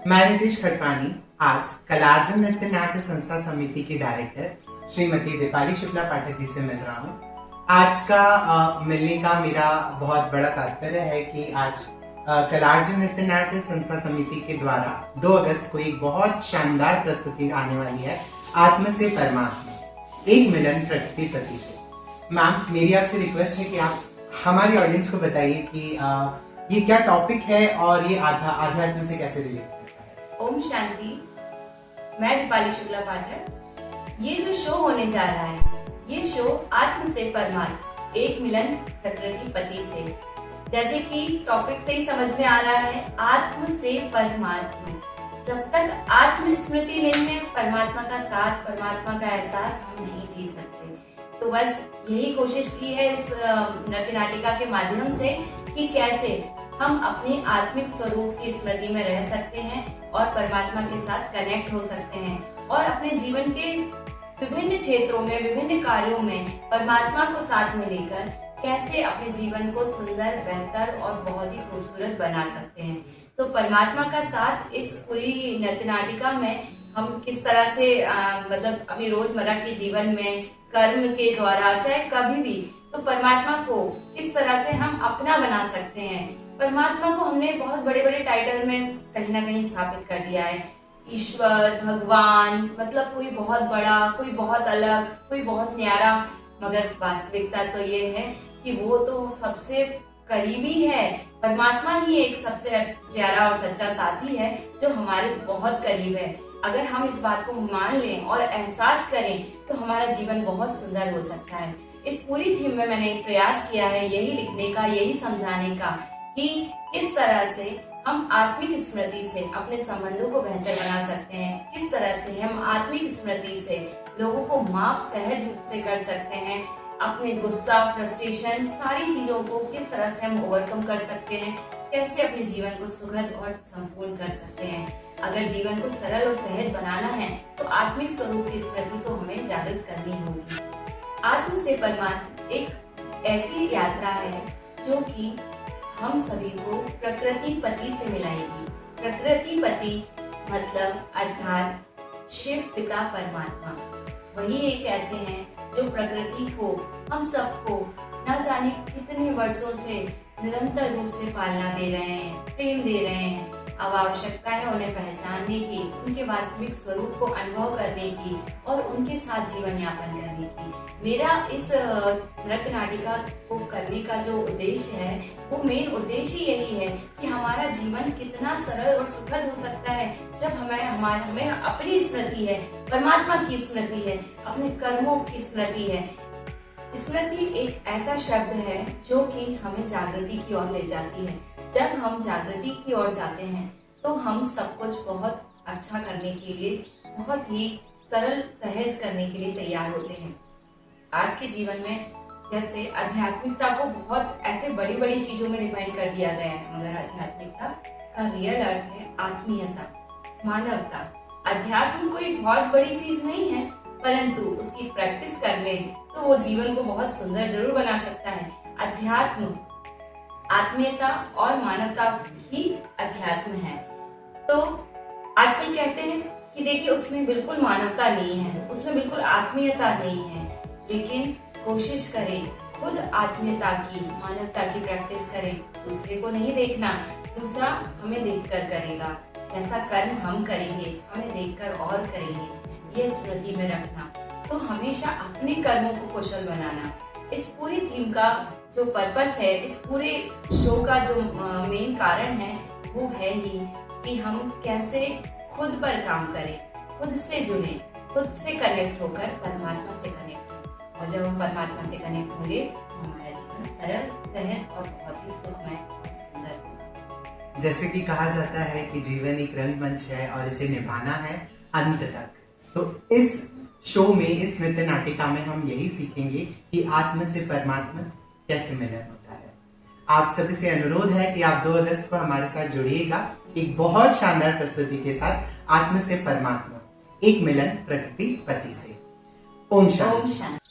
मैं रितेश खटवानी आज कलार्जन नृत्य नाट्य संस्था समिति की डायरेक्टर श्रीमती दीपाली शुक्ला पाठक जी से मिल रहा हूँ। आज का मिलने का मेरा बहुत बड़ा तात्पर्य है कि आज कलार्जन नृत्य नाट्य संस्था समिति के द्वारा 2 अगस्त को एक बहुत शानदार प्रस्तुति आने वाली है, आत्म से परमात्मा, एक मिलन प्रकृति पति से। मैम, मेरी आपसे रिक्वेस्ट है कि आप हमारी ऑडियंस को बताइए कि ये क्या टॉपिक है और ये आध्यात्म से कैसे रिलेट करता है। ओम शांति। मैं दीपाली शुक्ला पाठक। ये जो शो होने जा रहा है, ये शो आत्म से परमात्मा, एक मिलन प्रकृति पति से। जैसे कि टॉपिक से ही समझ में आ रहा है, आत्म से परमात्मा। जब तक आत्म स्मृति नहीं है, परमात्मा का साथ, परमात्मा का एहसास हम नहीं जी सकते। तो बस यही कोशिश की है इस नृत्य नाटिका के माध्यम से कि कैसे हम अपने आत्मिक स्वरूप की स्मृति में रह सकते हैं और परमात्मा के साथ कनेक्ट हो सकते हैं और अपने जीवन के विभिन्न क्षेत्रों में, विभिन्न कार्यों में परमात्मा को साथ में लेकर कैसे अपने जीवन को सुंदर, बेहतर और बहुत ही खूबसूरत बना सकते हैं। तो परमात्मा का साथ इस पूरी नृत्य नाटिका में हम किस तरह से मतलब अपनी रोजमर्रा के जीवन में कर्म के द्वारा, चाहे कभी भी, तो परमात्मा को किस तरह से हम अपना बना सकते हैं। परमात्मा को हमने बहुत बड़े बड़े टाइटल में कहीं ना कहीं स्थापित कर दिया है, ईश्वर, भगवान, मतलब कोई बहुत बड़ा, कोई बहुत अलग, कोई बहुत न्यारा। मगर वास्तविकता तो ये है कि वो तो सबसे करीबी है। परमात्मा ही एक सबसे प्यारा और सच्चा साथी है जो हमारे बहुत करीब है। अगर हम इस बात को मान लें और एहसास करें तो हमारा जीवन बहुत सुंदर हो सकता है। इस पूरी थीम में मैंने प्रयास किया है यही लिखने का, यही समझाने का कि किस तरह से हम आत्मिक स्मृति से अपने संबंधों को बेहतर बना सकते हैं, किस तरह से हम आत्मिक स्मृति से लोगों को माफ सहज रूप से कर सकते हैं, अपने गुस्सा, फ्रस्ट्रेशन, सारी चीजों को किस तरह से हम ओवरकम कर सकते हैं, कैसे अपने जीवन को सुखद और संपूर्ण कर सकते हैं। अगर जीवन को सरल और सहज बनाना है तो आत्मिक स्वरूप की स्मृति को हमें जागृत करनी होगी। आत्म से परमात्मा एक ऐसी यात्रा है जो कि हम सभी को प्रकृति पति से मिलाएगी। प्रकृति पति मतलब अर्थात शिव पिता परमात्मा, वही एक ऐसे हैं जो प्रकृति को, हम सबको न जाने कितने वर्षों से निरंतर रूप से पालना दे रहे हैं, प्रेम दे रहे हैं। अब आवश्यकता है उन्हें पहचानने की, उनके वास्तविक स्वरूप को अनुभव करने की और उनके साथ जीवन यापन करने की। मेरा इस नृत्य नाटिका को करने का जो उद्देश्य है, वो मेन उद्देश्य यही है कि हमारा जीवन कितना सरल और सुखद हो सकता है जब हमें अपनी स्मृति है, परमात्मा की स्मृति है, अपने कर्मों की स्मृति है। स्मृति एक ऐसा शब्द है जो कि हमें जागृति की ओर ले जाती है। जब हम जागृति की ओर जाते हैं तो हम सब कुछ बहुत अच्छा करने के लिए, बहुत ही सरल सहज करने के लिए तैयार होते हैं। आज के जीवन में जैसे आध्यात्मिकता को बहुत ऐसे बड़ी बड़ी चीजों में डिफाइन कर दिया गया है, मगर आध्यात्मिकता का रियल अर्थ है आत्मीयता, मानवता। अध्यात्म कोई बहुत बड़ी चीज नहीं है, परंतु उसकी प्रैक्टिस कर ले तो वो जीवन को बहुत सुंदर जरूर बना सकता है। अध्यात्म आत्मीयता और मानवता ही अध्यात्म है। तो आजकल कहते हैं कि देखिए उसमें बिल्कुल मानवता नहीं है, उसमें बिल्कुल आत्मीयता नहीं है, लेकिन कोशिश करें खुद आत्मीयता की, मानवता की प्रैक्टिस करें। दूसरे को नहीं देखना, दूसरा हमें देखकर करेगा। जैसा कर्म हम करेंगे, हमें देखकर और करेंगे, ये स्मृति में रखना। तो हमेशा अपने कर्मों को कुशल बनाना। इस पूरी थीम का जो पर्पस है, इस पूरे शो का जो मेन कारण है, वो है ही कि हम कैसे खुद पर काम करें, खुद से जुड़े, खुद से कनेक्ट होकर परमात्मा से कनेक्ट हों। और जब हम परमात्मा से कनेक्ट होंगे तो हमारा जीवन सरल, सहज और बहुत ही सुखमय और सुंदर होगा। जैसे कि कहा जाता है कि जीवन एक रंगमंच है और इसे निभाना है अंत तक। तो इस शो में, इस नृत्य नाटिका में हम यही सीखेंगे कि आत्म से परमात्मा कैसे मिलन होता है। आप सभी से अनुरोध है कि आप 2 अगस्त को हमारे साथ जुड़िएगा एक बहुत शानदार प्रस्तुति के साथ, आत्म से परमात्मा, एक मिलन प्रकृति पति से। ओम शांति।